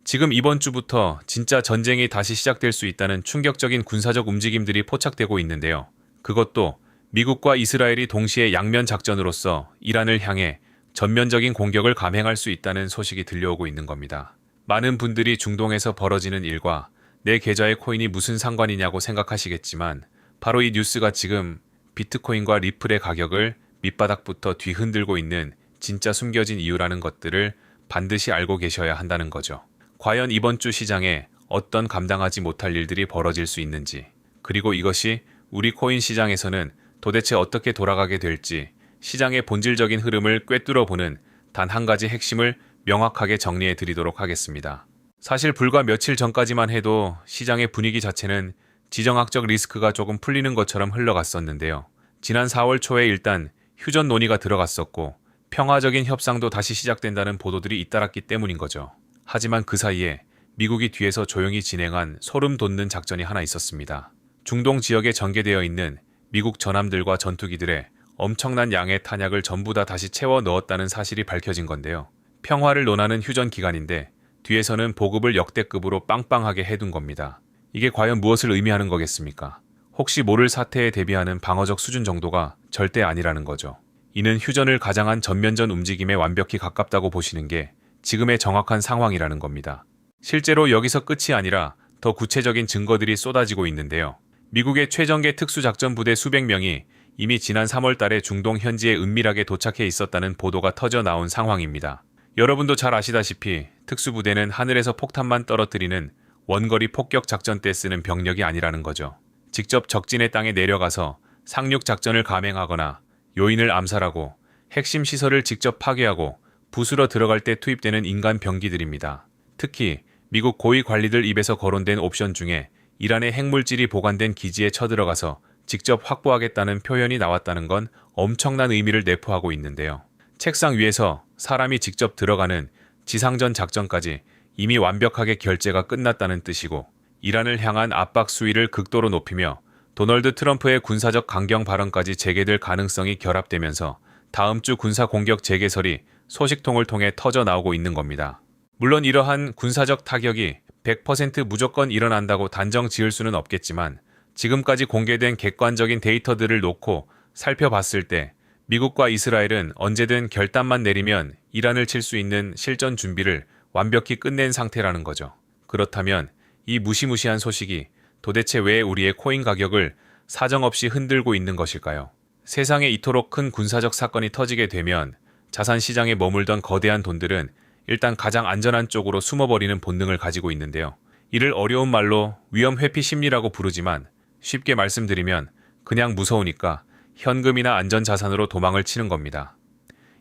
지금 이번 주부터 진짜 전쟁이 다시 시작될 수 있다는 충격적인 군사적 움직임들이 포착되고 있는데요. 그것도 미국과 이스라엘이 동시에 양면 작전으로서 이란을 향해 전면적인 공격을 감행할 수 있다는 소식이 들려오고 있는 겁니다. 많은 분들이 중동에서 벌어지는 일과 내 계좌의 코인이 무슨 상관이냐고 생각하시겠지만 바로 이 뉴스가 지금 비트코인과 리플의 가격을 밑바닥부터 뒤흔들고 있는 진짜 숨겨진 이유라는 것들을 반드시 알고 계셔야 한다는 거죠. 과연 이번 주 시장에 어떤 감당하지 못할 일들이 벌어질 수 있는지, 그리고 이것이 우리 코인 시장에서는 도대체 어떻게 돌아가게 될지 시장의 본질적인 흐름을 꿰뚫어 보는 단 한 가지 핵심을 명확하게 정리해 드리도록 하겠습니다. 사실 불과 며칠 전까지만 해도 시장의 분위기 자체는 지정학적 리스크가 조금 풀리는 것처럼 흘러갔었는데요. 지난 4월 초에 일단 휴전 논의가 들어갔었고 평화적인 협상도 다시 시작된다는 보도들이 잇따랐기 때문인 거죠. 하지만 그 사이에 미국이 뒤에서 조용히 진행한 소름 돋는 작전이 하나 있었습니다. 중동 지역에 전개되어 있는 미국 전함들과 전투기들의 엄청난 양의 탄약을 전부 다 다시 채워 넣었다는 사실이 밝혀진 건데요. 평화를 논하는 휴전 기간인데 뒤에서는 보급을 역대급으로 빵빵하게 해둔 겁니다. 이게 과연 무엇을 의미하는 거겠습니까? 혹시 모를 사태에 대비하는 방어적 수준 정도가 절대 아니라는 거죠. 이는 휴전을 가장한 전면전 움직임에 완벽히 가깝다고 보시는 게 지금의 정확한 상황이라는 겁니다. 실제로 여기서 끝이 아니라 더 구체적인 증거들이 쏟아지고 있는데요. 미국의 최정예 특수작전부대 수백 명이 이미 지난 3월 달에 중동 현지에 은밀하게 도착해 있었다는 보도가 터져 나온 상황입니다. 여러분도 잘 아시다시피 특수부대는 하늘에서 폭탄만 떨어뜨리는 원거리 폭격 작전 때 쓰는 병력이 아니라는 거죠. 직접 적진의 땅에 내려가서 상륙 작전을 감행하거나 요인을 암살하고 핵심 시설을 직접 파괴하고 부수러 들어갈 때 투입되는 인간 병기들입니다. 특히 미국 고위 관리들 입에서 거론된 옵션 중에 이란의 핵물질이 보관된 기지에 쳐들어가서 직접 확보하겠다는 표현이 나왔다는 건 엄청난 의미를 내포하고 있는데요. 책상 위에서 사람이 직접 들어가는 지상전 작전까지 이미 완벽하게 결제가 끝났다는 뜻이고 이란을 향한 압박 수위를 극도로 높이며 도널드 트럼프의 군사적 강경 발언까지 재개될 가능성이 결합되면서 다음 주 군사 공격 재개설이 소식통을 통해 터져 나오고 있는 겁니다. 물론 이러한 군사적 타격이 100% 무조건 일어난다고 단정 지을 수는 없겠지만 지금까지 공개된 객관적인 데이터들을 놓고 살펴봤을 때 미국과 이스라엘은 언제든 결단만 내리면 이란을 칠 수 있는 실전 준비를 완벽히 끝낸 상태라는 거죠. 그렇다면 이 무시무시한 소식이 도대체 왜 우리의 코인 가격을 사정없이 흔들고 있는 것일까요? 세상에 이토록 큰 군사적 사건이 터지게 되면 자산 시장에 머물던 거대한 돈들은 일단 가장 안전한 쪽으로 숨어버리는 본능을 가지고 있는데요. 이를 어려운 말로 위험 회피 심리라고 부르지만 쉽게 말씀드리면 그냥 무서우니까 현금이나 안전자산으로 도망을 치는 겁니다.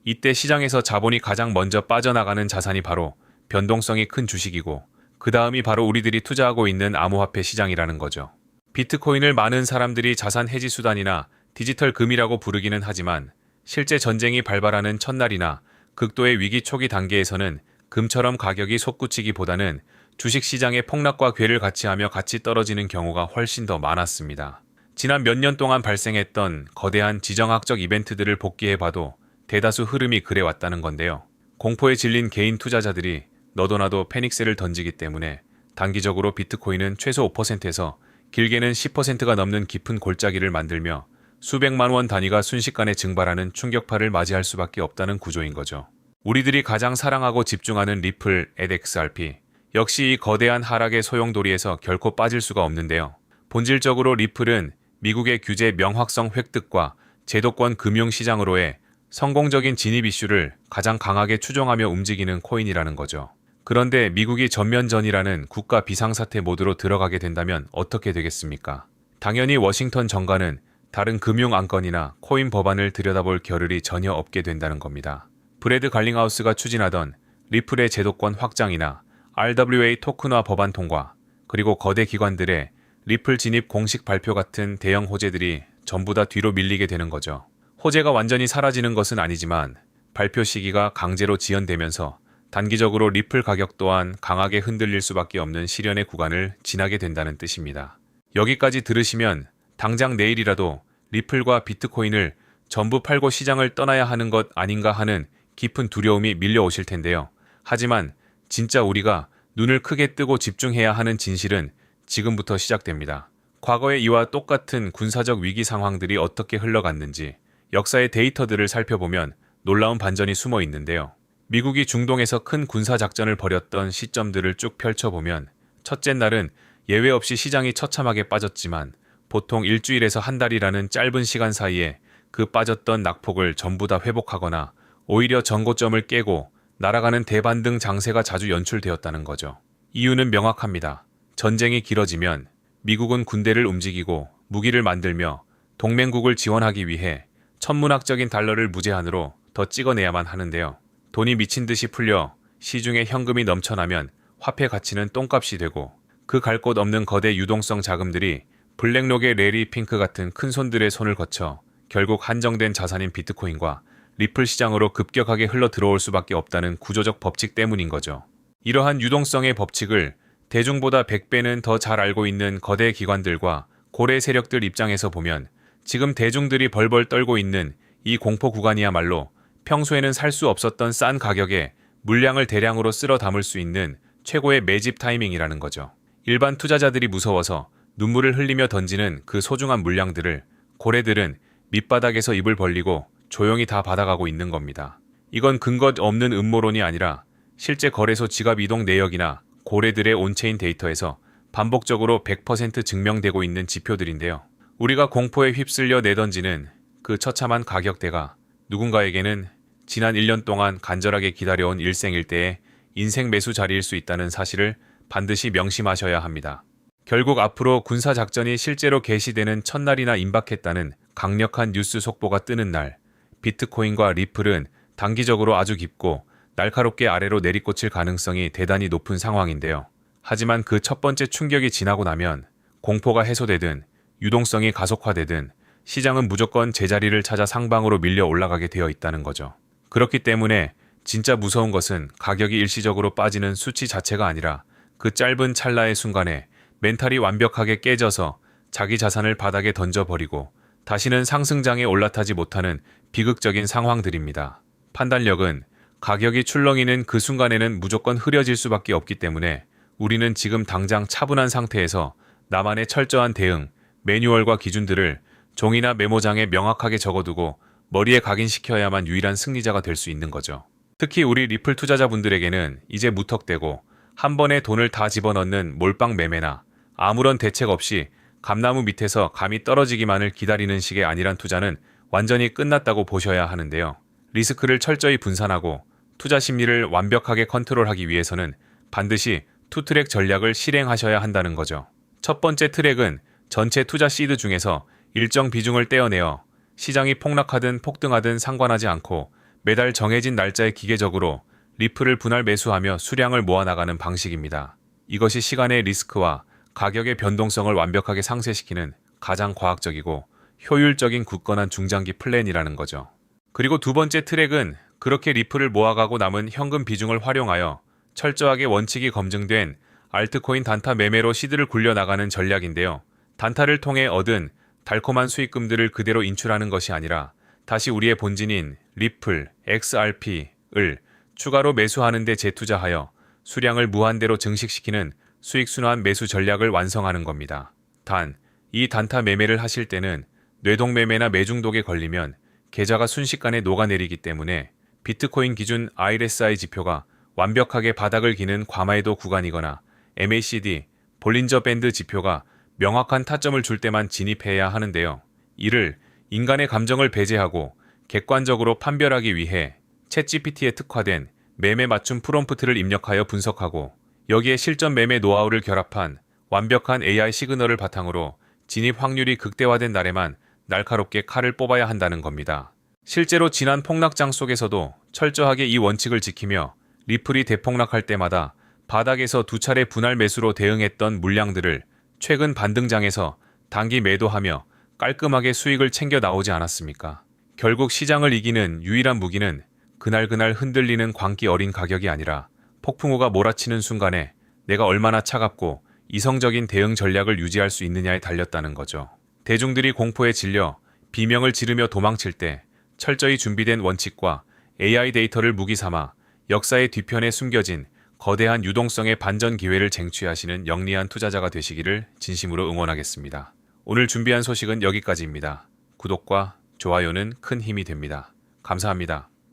이때 시장에서 자본이 가장 먼저 빠져나가는 자산이 바로 변동성이 큰 주식이고 그 다음이 바로 우리들이 투자하고 있는 암호화폐 시장이라는 거죠. 비트코인을 많은 사람들이 자산 해지 수단이나 디지털 금이라고 부르기는 하지만 실제 전쟁이 발발하는 첫날이나 극도의 위기 초기 단계에서는 금처럼 가격이 솟구치기보다는 주식시장의 폭락과 괴를 같이 하며 같이 떨어지는 경우가 훨씬 더 많았습니다. 지난 몇 년 동안 발생했던 거대한 지정학적 이벤트들을 복기해봐도 대다수 흐름이 그래왔다는 건데요. 공포에 질린 개인 투자자들이 너도 나도 패닉셀을 던지기 때문에 단기적으로 비트코인은 최소 5%에서 길게는 10%가 넘는 깊은 골짜기를 만들며 수백만 원 단위가 순식간에 증발하는 충격파를 맞이할 수밖에 없다는 구조인 거죠. 우리들이 가장 사랑하고 집중하는 리플, XRP. 역시 이 거대한 하락의 소용돌이에서 결코 빠질 수가 없는데요. 본질적으로 리플은 미국의 규제 명확성 획득과 제도권 금융시장으로의 성공적인 진입 이슈를 가장 강하게 추종하며 움직이는 코인이라는 거죠. 그런데 미국이 전면전이라는 국가 비상사태 모드로 들어가게 된다면 어떻게 되겠습니까? 당연히 워싱턴 정가는 다른 금융 안건이나 코인 법안을 들여다볼 겨를이 전혀 없게 된다는 겁니다. 브래드 갈링하우스가 추진하던 리플의 제도권 확장이나 RWA 토큰화 법안 통과, 그리고 거대 기관들의 리플 진입 공식 발표 같은 대형 호재들이 전부 다 뒤로 밀리게 되는 거죠. 호재가 완전히 사라지는 것은 아니지만 발표 시기가 강제로 지연되면서 단기적으로 리플 가격 또한 강하게 흔들릴 수밖에 없는 시련의 구간을 지나게 된다는 뜻입니다. 여기까지 들으시면 당장 내일이라도 리플과 비트코인을 전부 팔고 시장을 떠나야 하는 것 아닌가 하는 깊은 두려움이 밀려오실 텐데요. 하지만 진짜 우리가 눈을 크게 뜨고 집중해야 하는 진실은 지금부터 시작됩니다. 과거의 이와 똑같은 군사적 위기 상황들이 어떻게 흘러갔는지 역사의 데이터들을 살펴보면 놀라운 반전이 숨어 있는데요. 미국이 중동에서 큰 군사작전을 벌였던 시점들을 쭉 펼쳐보면 첫째 날은 예외 없이 시장이 처참하게 빠졌지만 보통 일주일에서 한 달이라는 짧은 시간 사이에 그 빠졌던 낙폭을 전부 다 회복하거나 오히려 전고점을 깨고 날아가는 대반등 장세가 자주 연출되었다는 거죠. 이유는 명확합니다. 전쟁이 길어지면 미국은 군대를 움직이고 무기를 만들며 동맹국을 지원하기 위해 천문학적인 달러를 무제한으로 더 찍어내야만 하는데요. 돈이 미친 듯이 풀려 시중에 현금이 넘쳐나면 화폐 가치는 똥값이 되고 그 갈 곳 없는 거대 유동성 자금들이 블랙록의 레리 핑크 같은 큰손들의 손을 거쳐 결국 한정된 자산인 비트코인과 리플 시장으로 급격하게 흘러 들어올 수밖에 없다는 구조적 법칙 때문인 거죠. 이러한 유동성의 법칙을 대중보다 100배는 더 잘 알고 있는 거대 기관들과 고래 세력들 입장에서 보면 지금 대중들이 벌벌 떨고 있는 이 공포 구간이야말로 평소에는 살 수 없었던 싼 가격에 물량을 대량으로 쓸어 담을 수 있는 최고의 매집 타이밍이라는 거죠. 일반 투자자들이 무서워서 눈물을 흘리며 던지는 그 소중한 물량들을 고래들은 밑바닥에서 입을 벌리고 조용히 다 받아가고 있는 겁니다. 이건 근거 없는 음모론이 아니라 실제 거래소 지갑 이동 내역이나 고래들의 온체인 데이터에서 반복적으로 100% 증명되고 있는 지표들인데요. 우리가 공포에 휩쓸려 내던지는 그 처참한 가격대가 누군가에게는 지난 1년 동안 간절하게 기다려온 일생일대의 인생 매수 자리일 수 있다는 사실을 반드시 명심하셔야 합니다. 결국 앞으로 군사작전이 실제로 개시되는 첫날이나 임박했다는 강력한 뉴스 속보가 뜨는 날, 비트코인과 리플은 단기적으로 아주 깊고 날카롭게 아래로 내리꽂힐 가능성이 대단히 높은 상황인데요. 하지만 그 첫 번째 충격이 지나고 나면 공포가 해소되든 유동성이 가속화되든 시장은 무조건 제자리를 찾아 상방으로 밀려 올라가게 되어 있다는 거죠. 그렇기 때문에 진짜 무서운 것은 가격이 일시적으로 빠지는 수치 자체가 아니라 그 짧은 찰나의 순간에 멘탈이 완벽하게 깨져서 자기 자산을 바닥에 던져버리고 다시는 상승장에 올라타지 못하는 비극적인 상황들입니다. 판단력은 가격이 출렁이는 그 순간에는 무조건 흐려질 수밖에 없기 때문에 우리는 지금 당장 차분한 상태에서 나만의 철저한 대응, 매뉴얼과 기준들을 종이나 메모장에 명확하게 적어두고 머리에 각인시켜야만 유일한 승리자가 될 수 있는 거죠. 특히 우리 리플 투자자분들에게는 이제 무턱대고 한 번에 돈을 다 집어넣는 몰빵 매매나 아무런 대책 없이 감나무 밑에서 감이 떨어지기만을 기다리는 식의 안일한 투자는 완전히 끝났다고 보셔야 하는데요. 리스크를 철저히 분산하고 투자 심리를 완벽하게 컨트롤하기 위해서는 반드시 투트랙 전략을 실행하셔야 한다는 거죠. 첫 번째 트랙은 전체 투자 시드 중에서 일정 비중을 떼어내어 시장이 폭락하든 폭등하든 상관하지 않고 매달 정해진 날짜에 기계적으로 리플을 분할 매수하며 수량을 모아나가는 방식입니다. 이것이 시간의 리스크와 가격의 변동성을 완벽하게 상쇄시키는 가장 과학적이고 효율적인 굳건한 중장기 플랜이라는 거죠. 그리고 두 번째 트랙은 그렇게 리플을 모아가고 남은 현금 비중을 활용하여 철저하게 원칙이 검증된 알트코인 단타 매매로 시드를 굴려나가는 전략인데요. 단타를 통해 얻은 달콤한 수익금들을 그대로 인출하는 것이 아니라 다시 우리의 본진인 리플, XRP를 추가로 매수하는 데 재투자하여 수량을 무한대로 증식시키는 수익순환 매수 전략을 완성하는 겁니다. 단, 이 단타 매매를 하실 때는 뇌동매매나 매중독에 걸리면 계좌가 순식간에 녹아내리기 때문에 비트코인 기준 RSI 지표가 완벽하게 바닥을 기는 과마해도 구간이거나 MACD, 볼린저 밴드 지표가 명확한 타점을 줄 때만 진입해야 하는데요. 이를 인간의 감정을 배제하고 객관적으로 판별하기 위해 챗GPT에 특화된 매매 맞춤 프롬프트를 입력하여 분석하고 여기에 실전 매매 노하우를 결합한 완벽한 AI 시그널을 바탕으로 진입 확률이 극대화된 날에만 날카롭게 칼을 뽑아야 한다는 겁니다. 실제로 지난 폭락장 속에서도 철저하게 이 원칙을 지키며 리플이 대폭락할 때마다 바닥에서 두 차례 분할 매수로 대응했던 물량들을 최근 반등장에서 단기 매도하며 깔끔하게 수익을 챙겨 나오지 않았습니까? 결국 시장을 이기는 유일한 무기는 그날그날 흔들리는 광기 어린 가격이 아니라 폭풍우가 몰아치는 순간에 내가 얼마나 차갑고 이성적인 대응 전략을 유지할 수 있느냐에 달렸다는 거죠. 대중들이 공포에 질려 비명을 지르며 도망칠 때 철저히 준비된 원칙과 AI 데이터를 무기 삼아 역사의 뒤편에 숨겨진 거대한 유동성의 반전 기회를 쟁취하시는 영리한 투자자가 되시기를 진심으로 응원하겠습니다. 오늘 준비한 소식은 여기까지입니다. 구독과 좋아요는 큰 힘이 됩니다. 감사합니다.